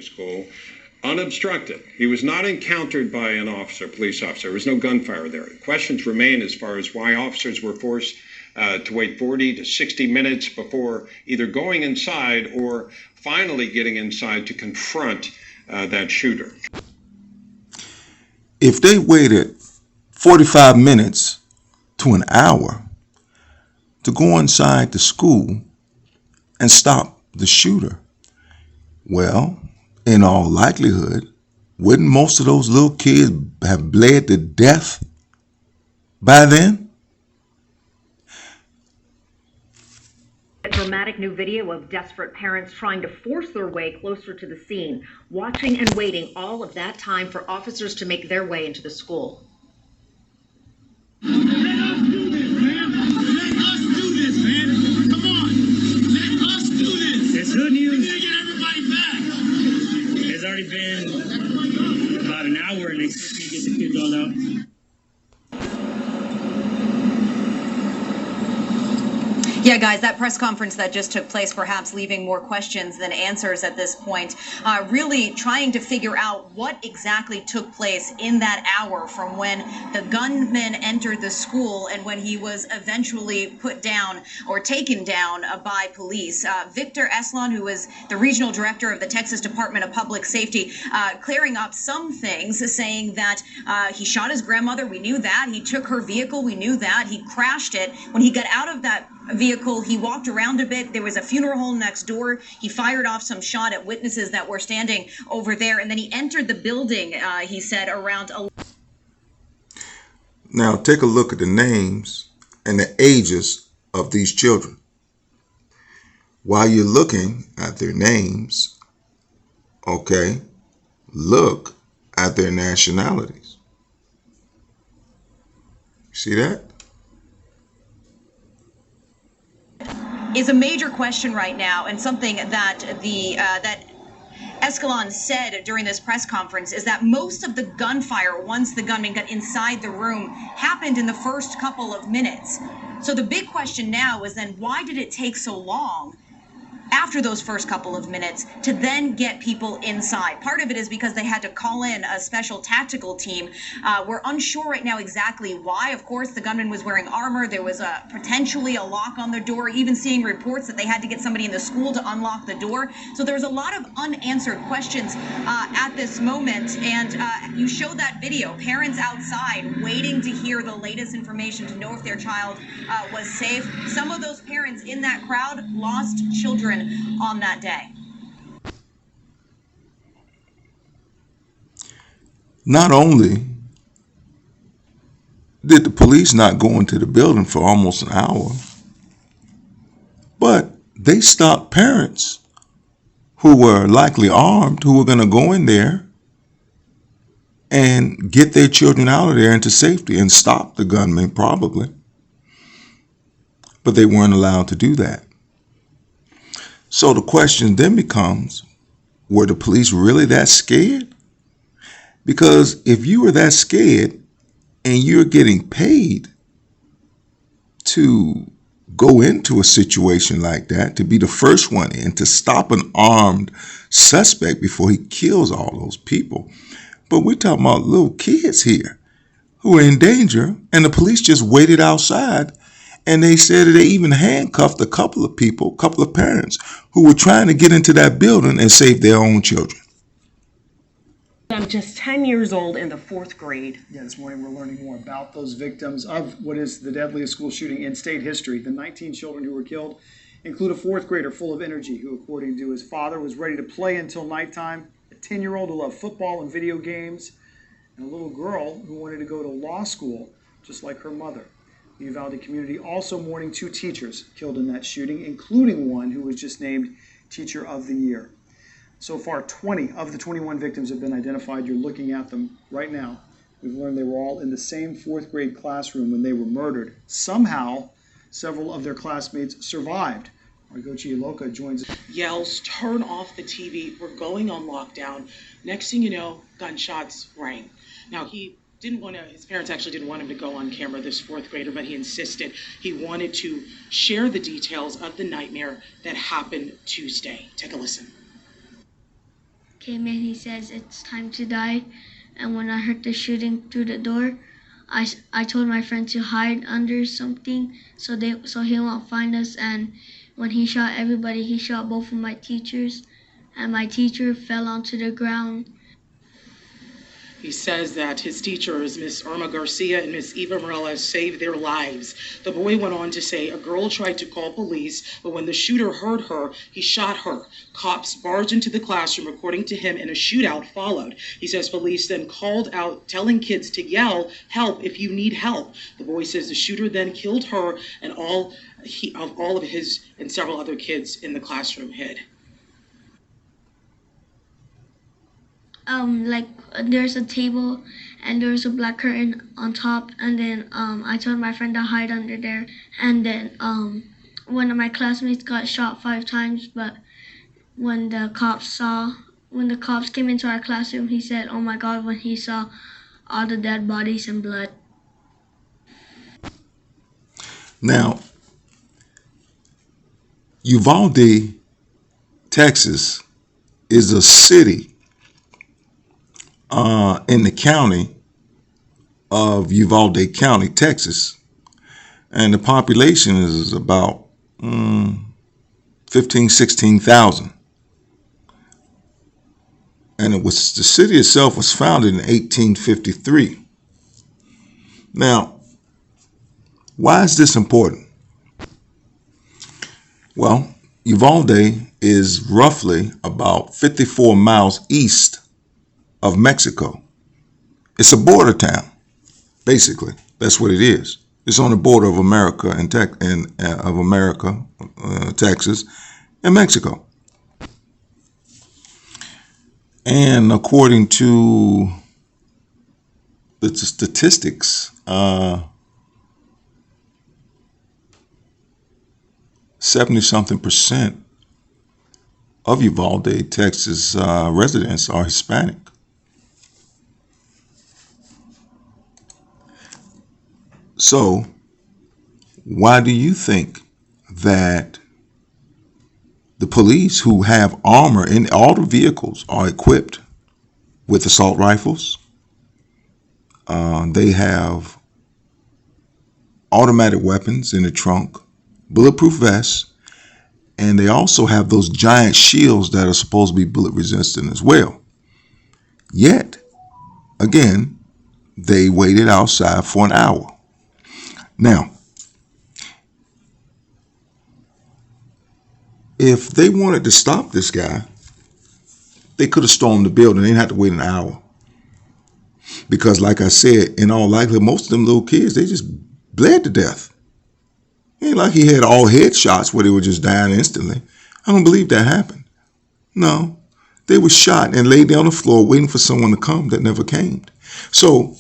School unobstructed. He was not encountered by an officer, police officer. There was no gunfire there. Questions remain as far as why officers were forced to wait 40 to 60 minutes before either going inside or finally getting inside to confront that shooter. If they waited 45 minutes to an hour to go inside the school and stop the shooter, well, in all likelihood, wouldn't most of those little kids have bled to death by then? A dramatic new video of desperate parents trying to force their way closer to the scene, watching and waiting all of that time for officers to make their way into the school. Let us do this, man. Let us do this, man. Come on. Let us do this. It's good news. We need to get everybody back. It's already been about an hour and they expect me to get the kids all out. Yeah, guys, that press conference that just took place, perhaps leaving more questions than answers at this point, really trying to figure out what exactly took place in that hour from when the gunman entered the school and when he was eventually put down or taken down by police. Victor Eslon, who is the regional director of the Texas Department of Public Safety, clearing up some things, saying that he shot his grandmother. We knew that. He took her vehicle. We knew that. He crashed it. When he got out of that vehicle, he walked around a bit. There was a funeral home next door. He fired off some shot at witnesses that were standing over there, and then he entered the building, he said, around 11. Now take a look at the names and the ages of these children. While you're looking at their names, okay, look at their nationalities. See that? Is a major question right now, and something that that Escalon said during this press conference is that most of the gunfire, once the gunman got inside the room, happened in the first couple of minutes. So the big question now is then, why did it take so long after those first couple of minutes to then get people inside? Part of it is because they had to call in a special tactical team. We're unsure right now exactly why. Of course, the gunman was wearing armor. There was potentially a lock on the door, even seeing reports that they had to get somebody in the school to unlock the door. So there's a lot of unanswered questions at this moment. And you showed that video, parents outside waiting to hear the latest information to know if their child was safe. Some of those parents in that crowd lost children on that day. Not only did the police not go into the building for almost an hour, but they stopped parents who were likely armed, who were going to go in there and get their children out of there into safety and stop the gunman probably. But they weren't allowed to do that. So the question then becomes, were the police really that scared? Because if you were that scared and you're getting paid to go into a situation like that, to be the first one in, to stop an armed suspect before he kills all those people. But we're talking about little kids here who are in danger, and the police just waited outside. And they said that they even handcuffed a couple of people, a couple of parents who were trying to get into that building and save their own children. I'm just 10 years old in the 4th grade. Yeah, this morning we're learning more about those victims of what is the deadliest school shooting in state history. The 19 children who were killed include a 4th grader full of energy who, according to his father, was ready to play until nighttime, a 10-year-old who loved football and video games, and a little girl who wanted to go to law school just like her mother. The Uvalde community also mourning 2 teachers killed in that shooting, including one who was just named Teacher of the Year. So far, 20 of the 21 victims have been identified. You're looking at them right now. We've learned they were all in the same 4th grade classroom when they were murdered. Somehow, several of their classmates survived. Margochi Iloka joins us. Yells, turn off the TV, we're going on lockdown. Next thing you know, gunshots rang. Now, his parents actually didn't want him to go on camera, this 4th grader, but he insisted. He wanted to share the details of the nightmare that happened Tuesday. Take a listen. came in, he says it's time to die. And when I heard the shooting through the door, I told my friend to hide under something so he won't find us. And when he shot everybody, he shot both of my teachers, and my teacher fell onto the ground. He says that his teachers, Miss Irma Garcia and Miss Eva Morales, saved their lives. The boy went on to say a girl tried to call police, but when the shooter heard her, he shot her. Cops barged into the classroom, according to him, and a shootout followed. He says police then called out, telling kids to yell, "Help if you need help." The boy says the shooter then killed her, and all of his and several other kids in the classroom hid. There's a table and there's a black curtain on top, and then I told my friend to hide under there, and then one of my classmates got shot 5 times, but when the cops came into our classroom, he said, "Oh my God," when he saw all the dead bodies and blood. Now, Uvalde, Texas is a city in the county of Uvalde County, Texas. And the population is about 16,000. And the city itself was founded in 1853. Now, why is this important? Well, Uvalde is roughly about 54 miles east of Mexico. It's a border town, basically. That's what it is. It's on the border of America and Texas, and Mexico. And according to the statistics, 70-something% of Uvalde, Texas residents are Hispanic. So, why do you think that the police who have armor in all the vehicles are equipped with assault rifles? They have automatic weapons in the trunk, bulletproof vests, and they also have those giant shields that are supposed to be bullet resistant as well. Yet, again, they waited outside for an hour. Now, if they wanted to stop this guy, they could have stormed the building. They didn't have to wait an hour. Because like I said, in all likelihood, most of them little kids, they just bled to death. It ain't like he had all headshots where they were just dying instantly. I don't believe that happened. No, they were shot and laid down on the floor waiting for someone to come that never came. So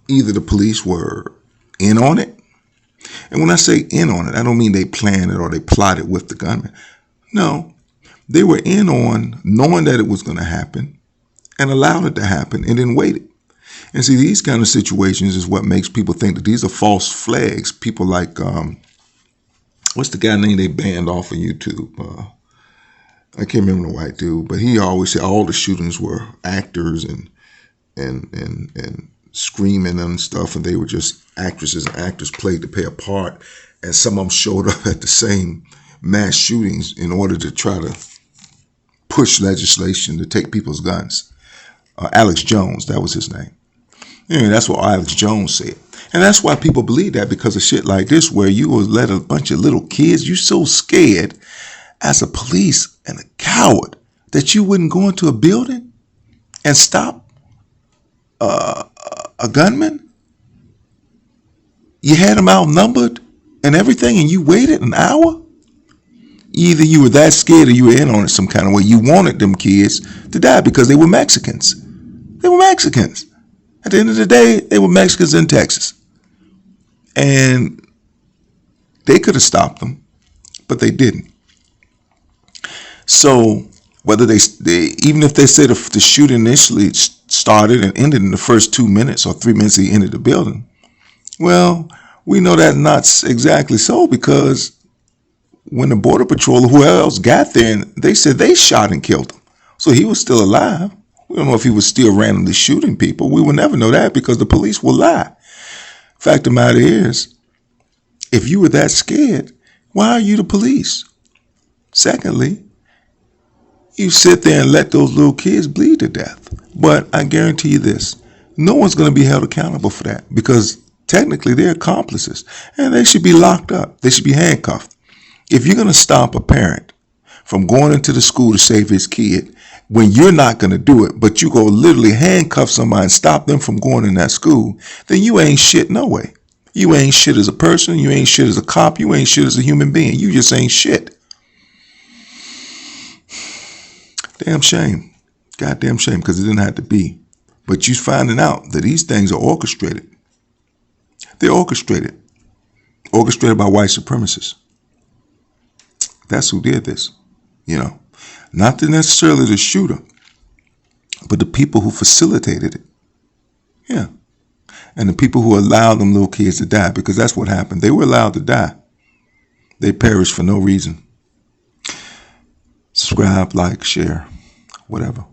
either the police were in on it. And when I say in on it, I don't mean they planned it or they plotted with the gunman. No, they were in on knowing that it was going to happen and allowed it to happen and then waited. And see, these kind of situations is what makes people think that these are false flags. People like, what's the guy name they banned off of YouTube? I can't remember the white dude, but he always said all the shootings were actors and screaming and stuff, and they were just actresses and actors played to play a part, and some of them showed up at the same mass shootings in order to try to push legislation to take people's guns. Alex Jones, that was his name. Anyway, that's what Alex Jones said. And that's why people believe that, because of shit like this, where you will let a bunch of little kids, you're so scared as a police and a coward that you wouldn't go into a building and stop a gunman. You had him outnumbered and everything, and you waited an hour. Either you were that scared or you were in on it some kind of way. You wanted them kids to die because they were Mexicans. They were Mexicans. At the end of the day, they were Mexicans in Texas. And they could have stopped them, but they didn't. So whether they even if they said the shooting initially started and ended in the first 2 minutes or 3 minutes he entered the building, well, we know that's not exactly so, because when the Border Patrol or whoever else got there, and they said they shot and killed him. So he was still alive. We don't know if he was still randomly shooting people. We will never know that because the police will lie. Fact of the matter is, if you were that scared, why are you the police? Secondly, you sit there and let those little kids bleed to death. But I guarantee you this, no one's going to be held accountable for that because technically they're accomplices and they should be locked up. They should be handcuffed. If you're going to stop a parent from going into the school to save his kid when you're not going to do it, but you go literally handcuff somebody and stop them from going in that school, then you ain't shit no way. You ain't shit as a person. You ain't shit as a cop. You ain't shit as a human being. You just ain't shit. Damn shame. Goddamn shame because it didn't have to be. But you're finding out that these things are orchestrated. They're orchestrated. Orchestrated by white supremacists. That's who did this. You know, not necessarily the shooter, but the people who facilitated it. Yeah. And the people who allowed them little kids to die, because that's what happened. They were allowed to die. They perished for no reason. Subscribe, like, share, whatever.